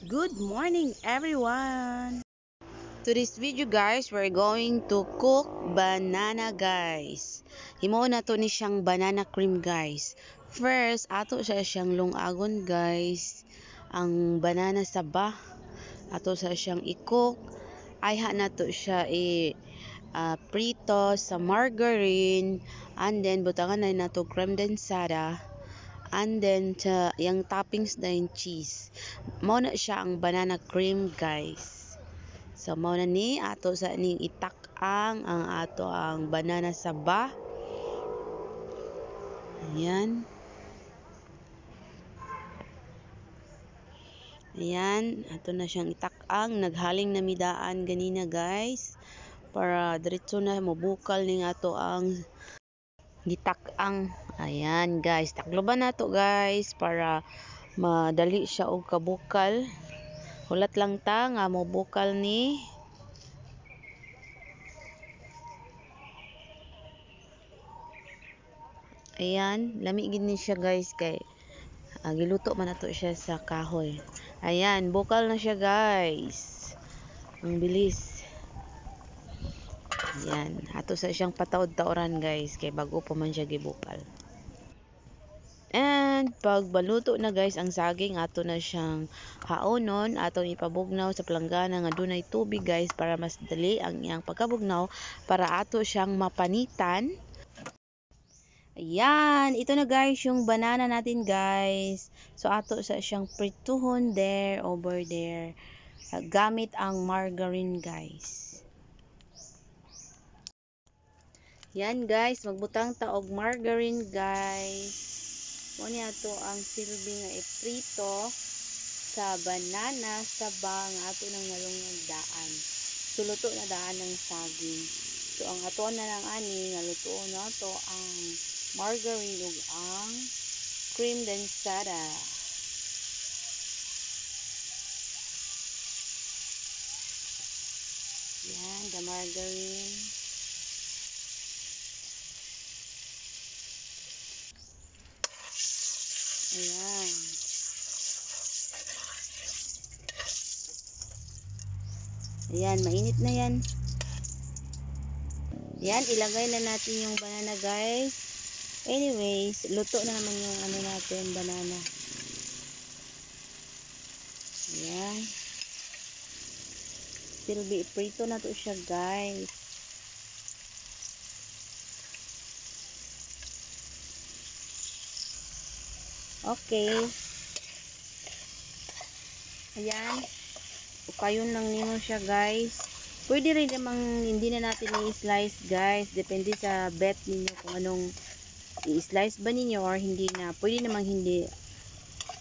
Good morning, everyone! To this video, guys, we're going to cook banana, guys. Himo na to ni siyang banana cream, guys. First, ato siya siyang lungagon, guys. Ang banana saba, ato sa siyang i-cook. Ayha na to siya prito sa margarine. And then, butangan na to creme densada. And then, yung toppings na yung cheese. Mao na siya ang banana cream, guys. So, mao na ni ato sa ning itak-ang ang ato ang banana saba. Ayan. Ayan, ato na siyang itak-ang. Naghaling na midaan ganina, guys. Para diretso na mabukal ning ato ang gitak-ang. Ayan, guys. Takloban na to, guys, para madali siya og kabukal. Hulat lang ta nga mo bukal ni. Ayan, lami gid ni siya, guys, kay giluto man nato siya sa kahoy. Ayan, bukal na siya, guys. Ang bilis. Ayan, ato sa siyang pataod-taoran, guys, kay bago pa man siya gibukal. And pag baluto na, guys, ang saging, ato na siyang haonon, atong ipabugnaw sa palanggana nga dunay tubig, guys, para mas dali ang iyang pagkabugnaw, para ato siyang mapanitan. Ayan, ito na, guys, yung banana natin, guys. So ato sa siyang prituhon there, over there, gamit ang margarine, guys. Yan, guys, magbutang ta og margarine, guys. Mo ni ato ang silbi nga iprito sa banana sa bang ato nang nalungag daan. So luto na daan ng saging. So ang ato na lang ani nga luto na to ang margarine ug ang cream densada. Yan, the margarine. Ayan. Ayan, mainit na yan. Yan, ilagay na natin yung banana, guys. Anyways, luto na naman yung ano natin, banana. Ayan. Silbi, prito na to siya, guys. Okay. Ayan. Ukayon lang nino siya, guys. Pwede rin namang hindi na natin i-slice, guys. Depende sa bet ninyo kung anong i-slice ba ninyo or hindi na. Pwede namang hindi.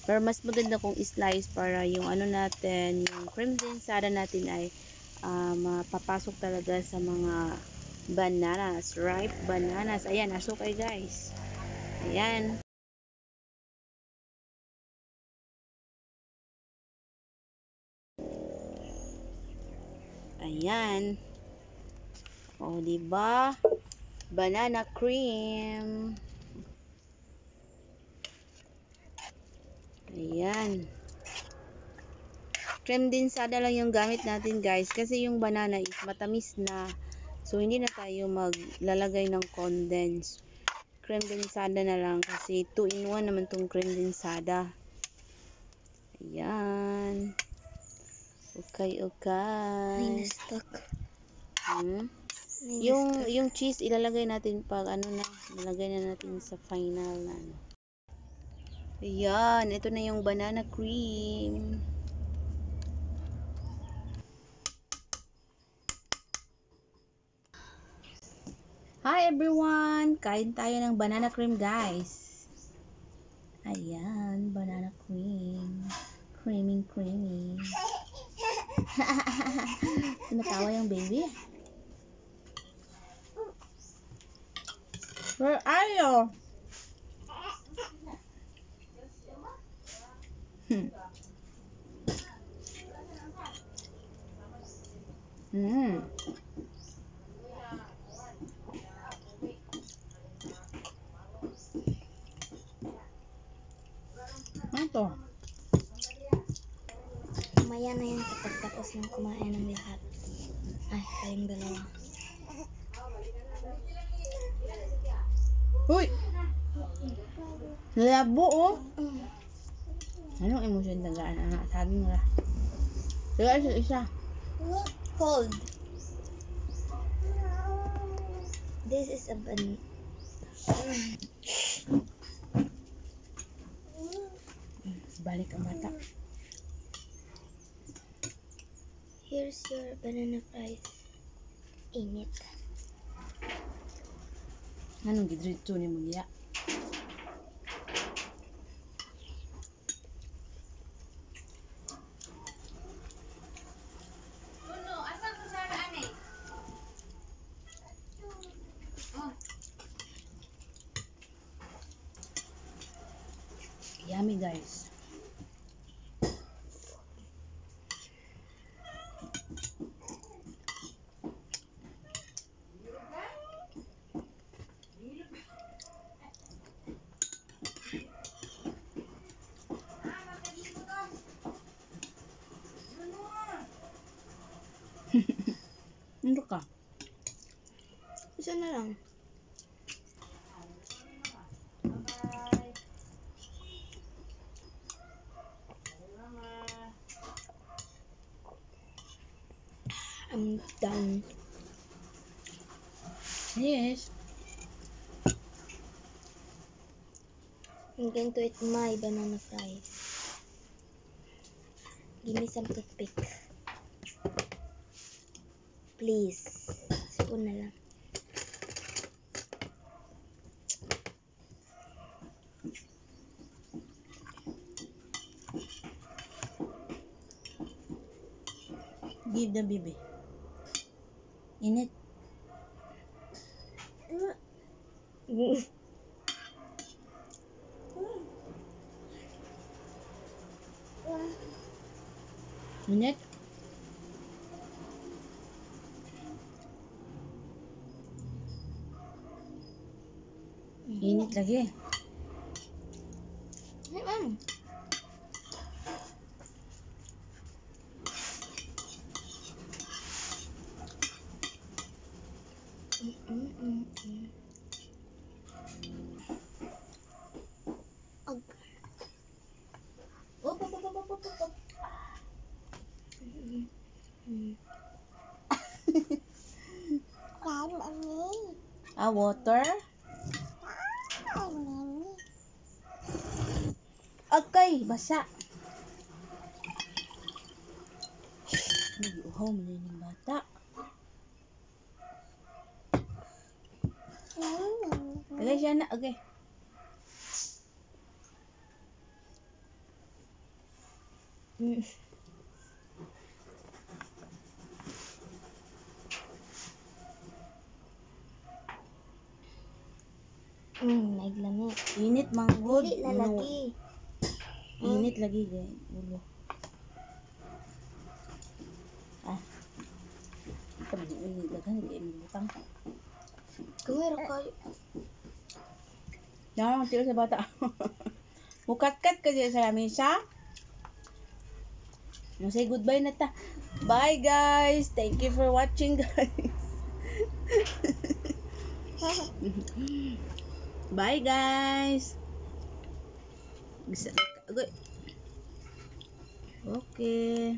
Pero mas maganda kung i-slice para yung ano natin, yung cream densada natin ay mapapasok talaga sa mga bananas, ripe bananas. Ayan, asukay, guys. Ayan. Ayan. O, diba? Banana cream. Ayan. Cream densada lang yung gamit natin, guys. Kasi yung banana is matamis na. So, hindi na tayo maglalagay ng condense. Cream densada na lang. Kasi 2-in-1 naman tong cream densada. Ayan. Okay, okay. Ay, na-stuck. Yung cheese ilalagay natin pag ano na, ilalagay na natin sa final na ano. Ayan, ito na yung banana cream. Hi everyone! Kain tayo ng banana cream, guys. Ayan, banana cream. Creamy, creamy. Tumatawa yung baby. Where are you? Ano to? Mamaya na yan kapag tapos ng kumain ng lahat. Ay, kayong dalawa. Uy! Labo, oh. Anong emosyon tagaan, anak? Saging ra. Tagaan sa isa. Cold. This is a Balik ang bata. Here's your banana fries. Init. Anong gidritso ni mo niya? Yummy, guys. Ano ka? Isa na lang. I'm done. Yes. I'm going to eat my banana fries. Give me some toothpick. Please. Spoon na lang. Give the baby. Init. Init. Init lagi. Water. Okay, basa. Nag-uhaw mo na yung bata. Okay, siya na. Okay. Naglamig. Init, manggod. Hindi lalagi. Init lagi, guys. Ulo. Pag init lagi, hindi kayo butang. Kumira kayo. Yan, tiro sa bata. Mukat-kat ka dyan sa lamisa. Say goodbye na ta. Bye, guys. Thank you for watching, guys. Bye, guys. Okay.